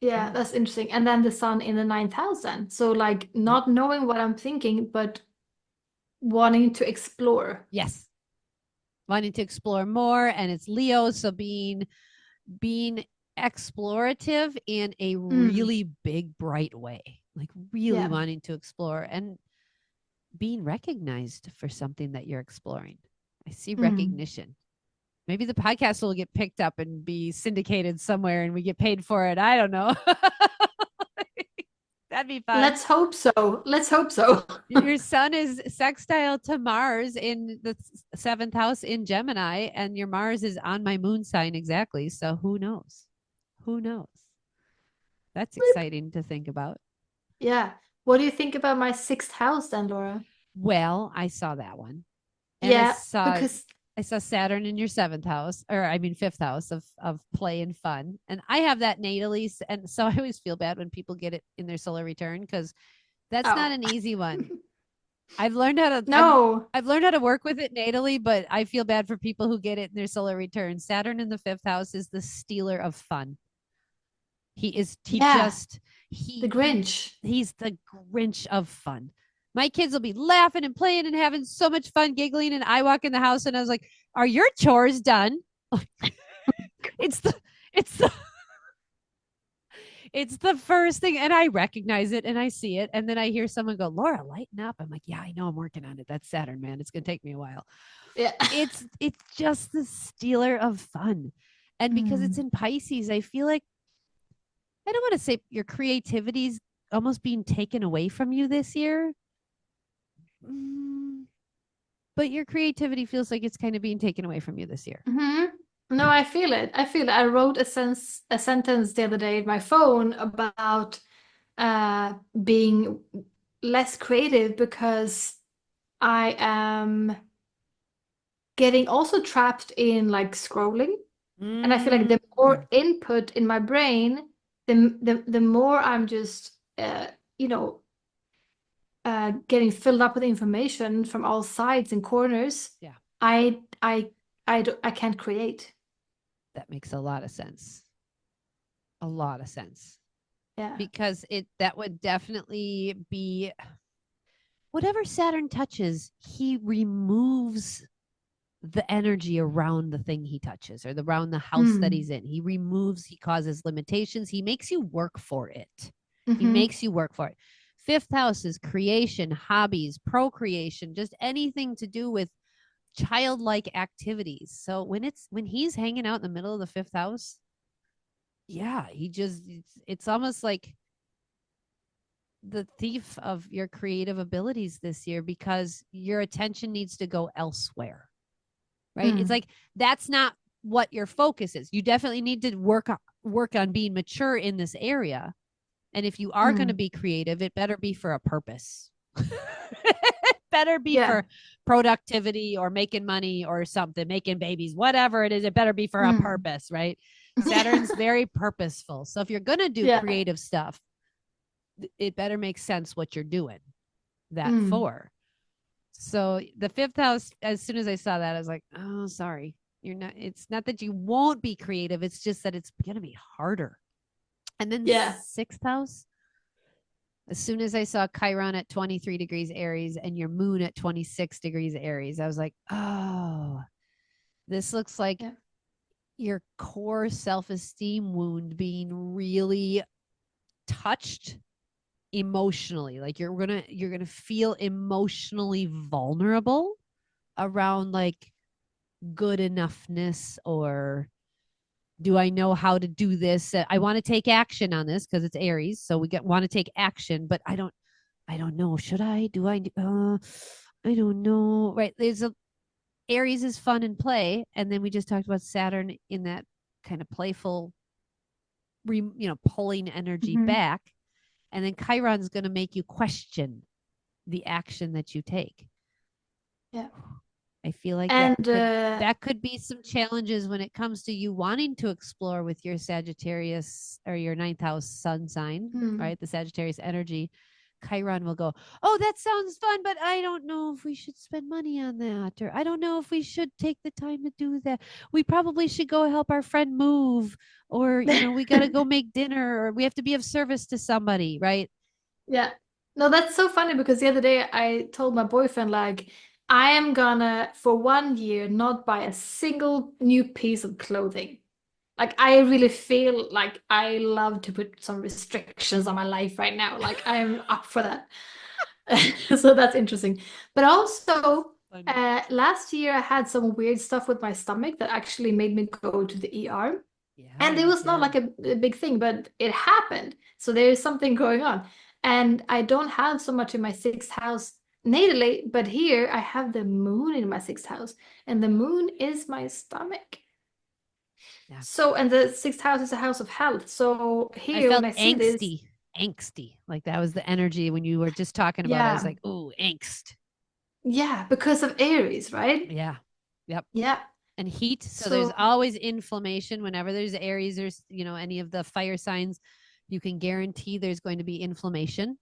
Yeah, that's interesting. And then the sun in the 9th house then. So like not knowing what I'm thinking, but wanting to explore. Yes. Wanting to explore more. And it's Leo. So being explorative in a really big, bright way, like really wanting to explore and being recognized for something that you're exploring. I see recognition. Maybe the podcast will get picked up and be syndicated somewhere and we get paid for it. I don't know. That'd be fun. Let's hope so. Let's hope so. Your sun is sextile to Mars in the 7th house in Gemini, and your Mars is on my moon sign exactly. So who knows? Who knows? That's exciting to think about. Yeah. What do you think about my 6th house then, Laura? Well, I saw that one. And I saw Saturn in your 7th house, or I mean 5th house of play and fun. And I have that natally. And so I always feel bad when people get it in their solar return because that's not an easy one. I've learned how to I've learned how to work with it natally, but I feel bad for people who get it in their solar return. Saturn in the 5th house is the stealer of fun. The Grinch. He's the Grinch of fun. My kids will be laughing and playing and having so much fun, giggling, and I walk in the house and I was like, "Are your chores done?" It's the first thing, and I recognize it and I see it, and then I hear someone go, "Laura, lighten up." I'm like, "Yeah, I know, I'm working on it. That's Saturn, man. It's gonna take me a while." Yeah, it's just the stealer of fun, and because it's in Pisces, I feel like I don't want to say your creativity's almost being taken away from you this year. But your creativity feels like it's kind of being taken away from you this year. No, I feel it. I feel it. I wrote a sentence the other day in my phone about being less creative because I am getting also trapped in like scrolling. And I feel like the more input in my brain, the more I'm just you know getting filled up with information from all sides and corners. Yeah. I can't create. That makes a lot of sense. A lot of sense. Yeah. Because that would definitely be whatever Saturn touches, he removes the energy around the thing he touches or around the house that he's in. He removes, he causes limitations. He makes you work for it. He makes you work for it. Fifth house is creation, hobbies, procreation, just anything to do with childlike activities. So when he's hanging out in the middle of the fifth house, yeah, it's almost like the thief of your creative abilities this year because your attention needs to go elsewhere. Right? It's like that's not what your focus is. You definitely need to work on being mature in this area. And if you are going to be creative, it better be for a purpose. It better be for productivity or making money or something, making babies, whatever it is. It better be for a purpose, right? Saturn's very purposeful. So if you're going to do creative stuff, it better make sense what you're doing that for. So the fifth house, as soon as I saw that, I was like, oh, sorry. You're not, it's not that you won't be creative. It's just that it's going to be harder. And then sixth house, as soon as I saw Chiron at 23 degrees Aries and your moon at 26 degrees Aries, I was like, oh, this looks like your core self-esteem wound being really touched emotionally. Like you're gonna feel emotionally vulnerable around like good enoughness or do I know how to do this? I want to take action on this because it's Aries, so we want to take action, but I don't know. Should I? Do I? I don't know. Right? Aries is fun and play, and then we just talked about Saturn in that kind of playful, pulling energy back, and then Chiron's going to make you question the action that you take. Yeah. I feel like that could be some challenges when it comes to you wanting to explore with your Sagittarius or your ninth house sun sign, right? The Sagittarius energy. Chiron will go, oh, that sounds fun, but I don't know if we should spend money on that, or I don't know if we should take the time to do that. We probably should go help our friend move, or we got to go make dinner, or we have to be of service to somebody, right? Yeah. No, that's so funny because the other day I told my boyfriend, like, I am gonna, for 1 year, not buy a single new piece of clothing. Like, I really feel like I love to put some restrictions on my life right now. Like, I am up for that. So that's interesting. But also, last year I had some weird stuff with my stomach that actually made me go to the ER. And it was not like a big thing, but it happened. So there is something going on. And I don't have so much in my sixth house natally, but here I have the moon in my sixth house, and the moon is my stomach. Yeah. So, and the sixth house is a house of health. So here, when I see this, angsty. Like that was the energy when you were just talking about it. I was like, oh, angst. Yeah, because of Aries, right? Yeah. Yep. Yeah. And heat. So there's always inflammation whenever there's Aries or any of the fire signs. You can guarantee there's going to be inflammation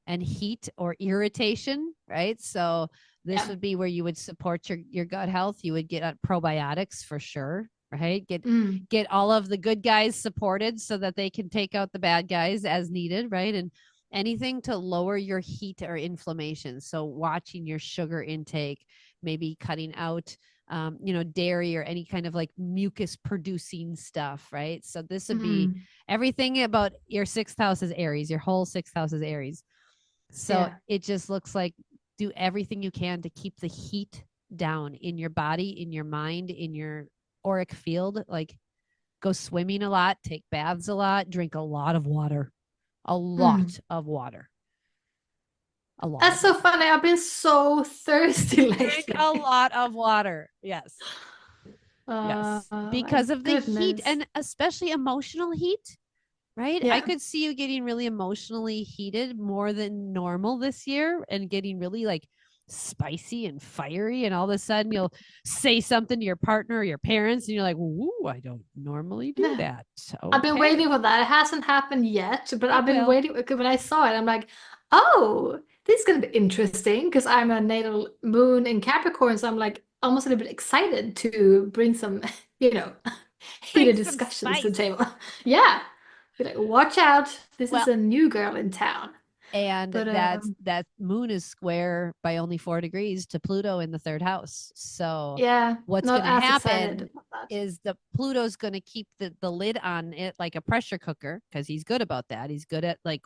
and heat or irritation, right? So this would be where you would support your gut health. You would get probiotics for sure, right? Get all of the good guys supported so that they can take out the bad guys as needed, right? And anything to lower your heat or inflammation. So watching your sugar intake, maybe cutting out dairy or any kind of like mucus producing stuff, right? So this would be everything about your sixth house is Aries, your whole sixth house is Aries. So it just looks like do everything you can to keep the heat down in your body, in your mind, in your auric field. Like go swimming a lot, take baths a lot, drink a lot of water, a Mm. lot of water, a lot That's of so water. funny. I've been so thirsty Drink lately. a lot of water. Yes. Yes. My Because of the heat goodness. and especially emotional heat, right? I Yeah. could see you getting really emotionally heated more than normal this year and getting really like spicy and fiery. And all of a sudden you'll say something to your partner or your parents and you're like, ooh, I don't normally do Yeah. that. I've been Okay. waiting for that. It hasn't happened yet, but It I've been will. waiting because when I saw it, I'm like, oh, this is gonna be interesting because I'm a natal moon in Capricorn, so I'm like almost a little bit excited to bring some, you know, Bring heated some discussions to the spice. table. Yeah. Be like, watch out, this is Well, a new girl in town. and But that moon is square by only 4 degrees to Pluto in the third house. So yeah, what's not going to as excited happen about that. is the Pluto's going to keep the lid on it like a pressure cooker because he's good about that. He's good at like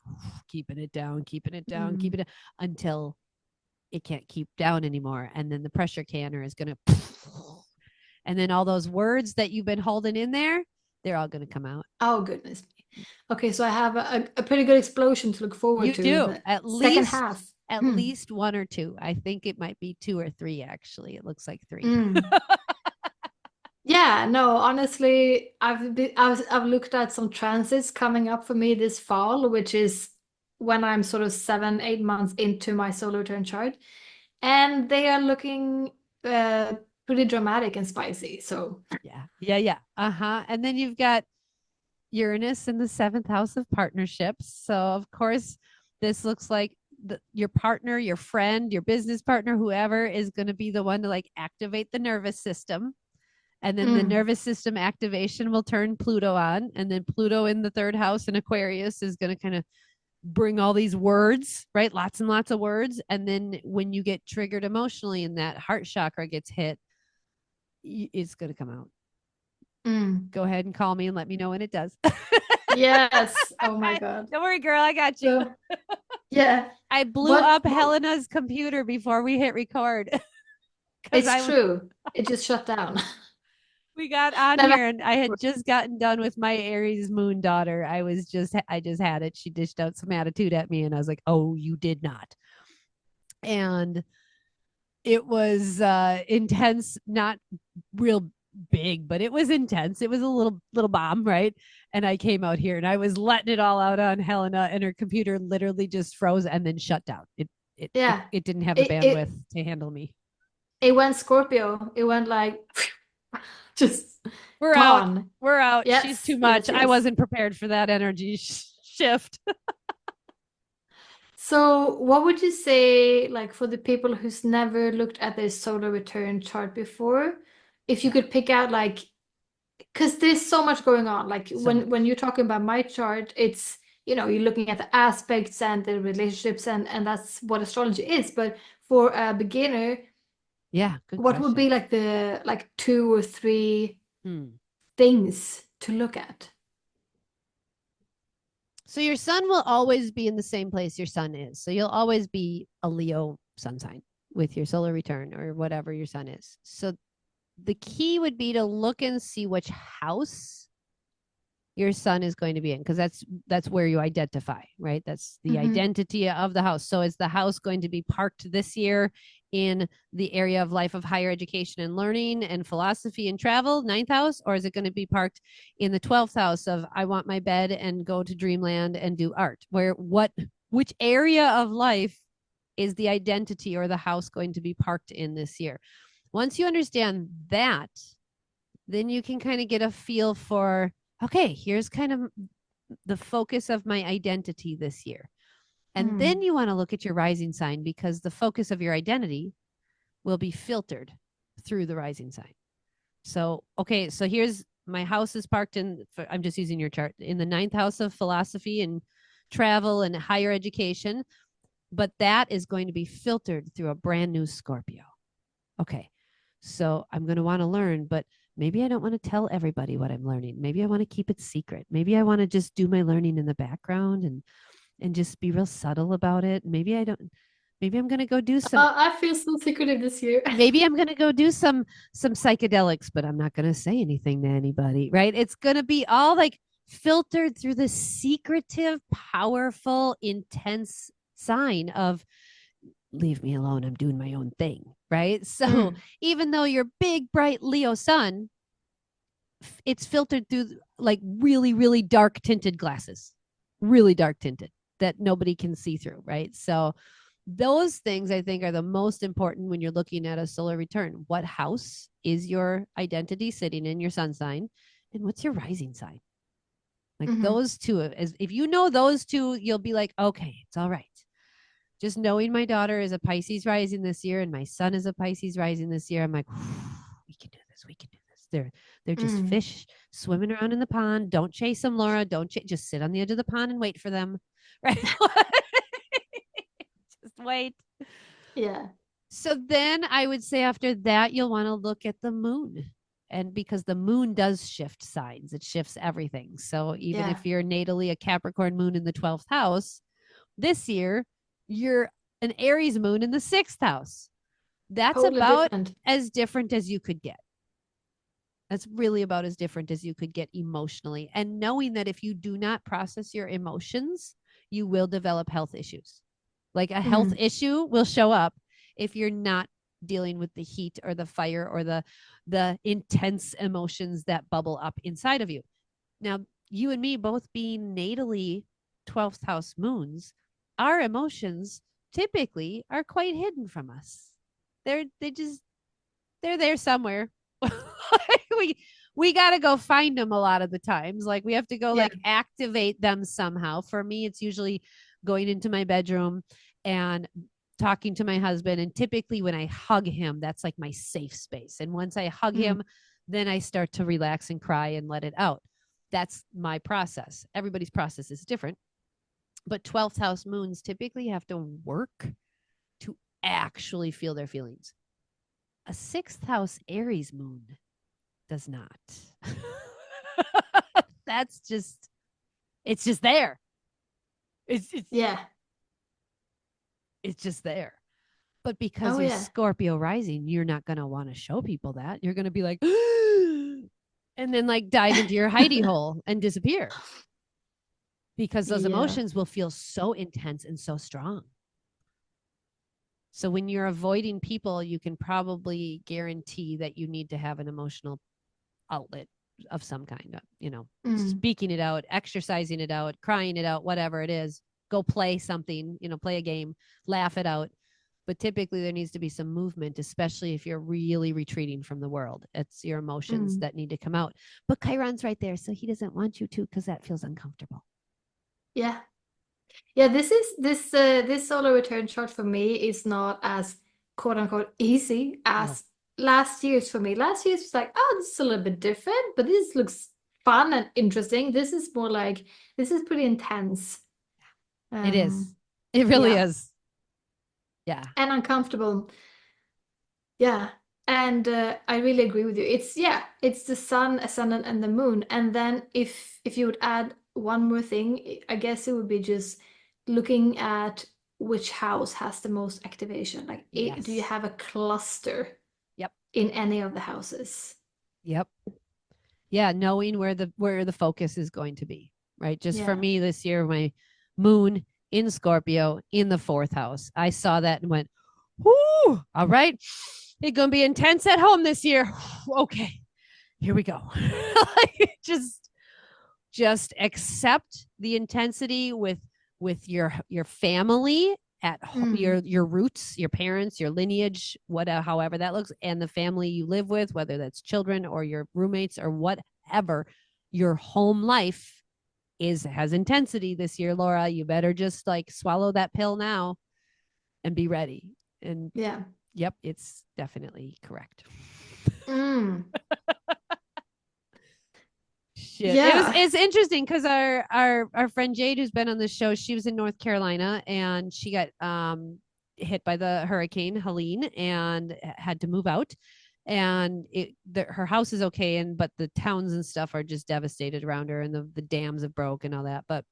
keeping it down, keeping it down, Mm. keeping it until it can't keep down anymore. And then the pressure canner is going to, and then all those words that you've been holding in there, they're all going to come out. Oh, goodness me. Okay, so I have a pretty good explosion to look forward You to in do the second half. at Hmm. least one or two. I think it might be two or three. Actually, it looks like three. Mm. Yeah, no, honestly, I've looked at some transits coming up for me this fall, which is when I'm sort of 7, 8 months into my solar return chart, and they are looking uh pretty dramatic and spicy. So Yeah. And then you've got Uranus in the seventh house of partnerships. So of course, this looks like your partner, your friend, your business partner, whoever is going to be the one to like activate the nervous system. And then the mm, nervous system activation will turn Pluto on. And then Pluto in the third house in Aquarius is going to kind of bring all these words, right? Lots and lots of words. And then when you get triggered emotionally and that heart chakra gets hit, it's going to come out. mm. Go ahead and call me and let me know when it does. Yes. Oh my God. Don't worry, girl. I got you. So yeah, I blew what up Helena's computer before we hit record because it's I true. It just shut down. we got on Never. here and I had just gotten done with my Aries moon daughter. I just had it. She dished out some attitude at me and I was like, "Oh, you did not." And it was intense, not real big, but it was intense. It was a little bomb, right? And I came out here and I was letting it all out on Helena and her computer literally just froze and then shut down. Yeah. It didn't have the It bandwidth it to handle me. it went Scorpio. It went like just We're out. gone. We're out. She's Yes, too much. yes, I yes. wasn't prepared for that energy shift. So, what would you say, like, for the people who's never looked at their solar return chart before, if you Yeah. could pick out, like, because there's so much going on. Like, So when much. you're talking about my chart, it's, you're looking at the aspects and the relationships, and that's what astrology is. But for a beginner, Yeah, good what would question. be like the like two or three Hmm. things to look at? So your sun will always be in the same place your sun is. So you'll always be a Leo sun sign with your solar return or whatever your sun is. So the key would be to look and see which house your sun is going to be in because that's where you identify, right? That's the Mm-hmm. identity of the house. So is the house going to be parked this year in the area of life of higher education and learning and philosophy and travel, ninth house, or is it going to be parked in the 12th house of I want my bed and go to dreamland and do art? Which area of life is the identity or the house going to be parked in this year? Once you understand that, then you can kind of get a feel for, okay, here's kind of the focus of my identity this year. And then Mm. you want to look at your rising sign because the focus of your identity will be filtered through the rising sign. So, okay, so here's my house is parked in, I'm just using your chart, in the ninth house of philosophy and travel and higher education. But that is going to be filtered through a brand new Scorpio. Okay, so I'm going to want to learn, but maybe I don't want to tell everybody what I'm learning. Maybe I want to keep it secret. Maybe I want to just do my learning in the background and just be real subtle about it. Maybe Maybe I'm gonna go do some. I feel so secretive this year. Maybe I'm gonna go do some psychedelics, but I'm not gonna say anything to anybody, right? It's gonna be all like filtered through the secretive, powerful, intense sign of leave me alone. I'm doing my own thing, right? So Mm, even though you're big, bright Leo sun, it's filtered through like really, really dark tinted glasses, really dark tinted that nobody can see through, right? So those things I think are the most important when you're looking at a solar return. What house is your identity sitting in, your sun sign, and what's your rising sign? Like mm-hmm. those two, if you know those two, you'll be like, okay, it's all right. Just knowing my daughter is a Pisces rising this year and my son is a Pisces rising this year, I'm like, we can do this. We can do this. They're just Mm, fish swimming around in the pond. Don't chase them, Laura. Don't just sit on the edge of the pond and wait for them. Right? Just wait. yeah. So then I would say after that, you'll want to look at the moon. And because the moon does shift signs, it shifts everything. So even Yeah. if you're natally a Capricorn moon in the 12th house, this year you're an Aries moon in the 6th house. That's Totally about different. as different as you could get. That's really about as different as you could get emotionally. And knowing that if you do not process your emotions, you will develop health issues. Like a health Mm, issue will show up if you're not dealing with the heat or the fire or the intense emotions that bubble up inside of you. Now, you and me both being natally 12th house moons, our emotions typically are quite hidden from us. They're there somewhere. we we got to go find them a lot of the times. Like we have to go yeah. like activate them somehow. For me, it's usually going into my bedroom and talking to my husband. And typically when I hug him, that's like my safe space. And once I hug Mm, him, then I start to relax and cry and let it out. That's my process. Everybody's process is different. But 12th house moons typically have to work to actually feel their feelings. A 6th house Aries moon does not. That's just it's just there. It's it's yeah. it's just there. But because Oh you're yeah. Scorpio rising, you're not going to want to show people that. You're going to be like and then like dive into your hidey hole and disappear because those Yeah. emotions will feel so intense and so strong. So when you're avoiding people, you can probably guarantee that you need to have an emotional outlet of some kind, Mm, speaking it out, exercising it out, crying it out, whatever it is. Go play something, play a game, laugh it out. But typically there needs to be some movement, especially if you're really retreating from the world. It's your emotions mm. that need to come out. But Chiron's right there, so he doesn't want you to because that feels uncomfortable. Yeah. Yeah, this solar return chart for me is not as quote unquote easy No. as last year's for me. Last year's was like, oh, this is a little bit different, but this looks fun and interesting. This is more like this is pretty intense. It is. Um, It really yeah, is. Yeah. and uncomfortable. Yeah. And I really agree with you. It's the sun, ascendant, and the moon. And then if you would add one more thing, I guess it would be just looking at which house has the most activation. Like, do you Yes. have a cluster Yep. in any of the houses? Yep. Yeah, knowing where the focus is going to be, right? Just for Yeah. me this year, my moon in Scorpio in the 4th house. I saw that and went, "Whoo, all right. It's gonna be intense at home this year." Okay, here we go. Like, just accept the intensity with your family at Mm, your roots, your parents, your lineage, whatever, however that looks, and the family you live with, whether that's children or your roommates or whatever. Your home life has intensity this year, Laura. You better just like swallow that pill now and be ready. And yeah. yep, it's definitely correct. Mm, Shit. yeah. It's interesting because our friend Jade, who's been on the show, she was in North Carolina and she got hit by the hurricane Helene and had to move out. And her house is okay, but the towns and stuff are just devastated around her, and the dams have broke and all that. But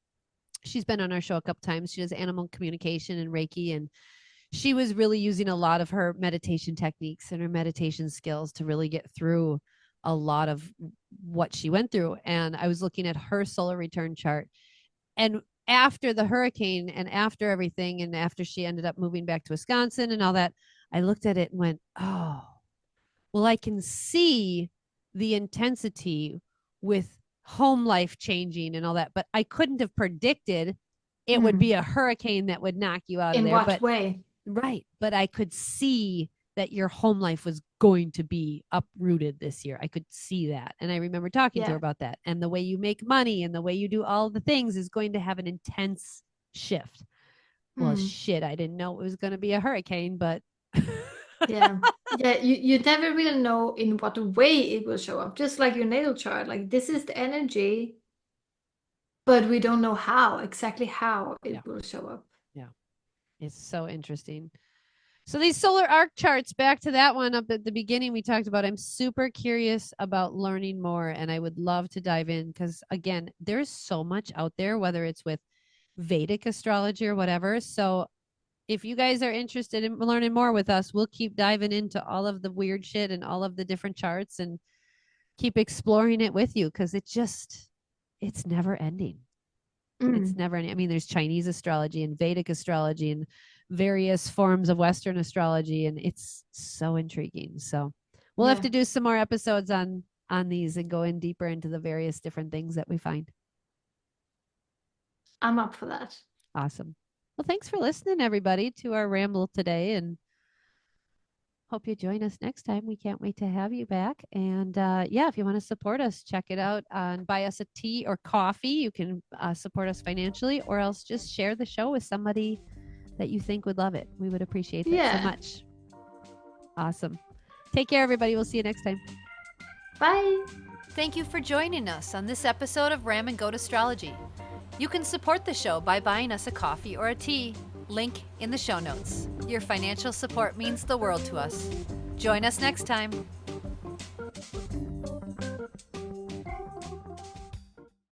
she's been on our show a couple times. She does animal communication and Reiki, and she was really using a lot of her meditation techniques and her meditation skills to really get through a lot of what she went through. And I was looking at her solar return chart. And after the hurricane and after everything, and after she ended up moving back to Wisconsin and all that, I looked at it and went, oh, well, I can see the intensity with home life changing and all that, but I couldn't have predicted it would be a hurricane that would knock you out of In there. what way? Right. But I could see that your home life was going to be uprooted this year. I could see that. And I remember talking to her about that. And the way you make money and the way you do all the things is going to have an intense shift. Well, shit, I didn't know it was going to be a hurricane, but yeah. You never really know in what way it will show up. Just like your natal chart, like this is the energy, but we don't know exactly how it will show up. Yeah. It's so interesting. So these solar arc charts, back to that one up at the beginning we talked about, I'm super curious about learning more, and I would love to dive in because, again, there's so much out there, whether it's with Vedic astrology or whatever. So if you guys are interested in learning more with us, we'll keep diving into all of the weird shit and all of the different charts and keep exploring it with you because it's never ending. It's never ending. I mean, there's Chinese astrology and Vedic astrology and various forms of Western astrology, and it's so intriguing. So we'll have to do some more episodes on these and go in deeper into the various different things that we find. I'm up for that. Awesome. Well, thanks for listening, everybody, to our ramble today, and hope you join us next time. We can't wait to have you back. And if you want to support us, check it out and buy us a tea or coffee. You can support us financially, or else just share the show with somebody that you think would love it. We would appreciate that so much. Awesome. Take care, everybody. We'll see you next time. Bye. Thank you for joining us on this episode of Ram and Goat Astrology. You can support the show by buying us a coffee or a tea. Link in the show notes. Your financial support means the world to us. Join us next time.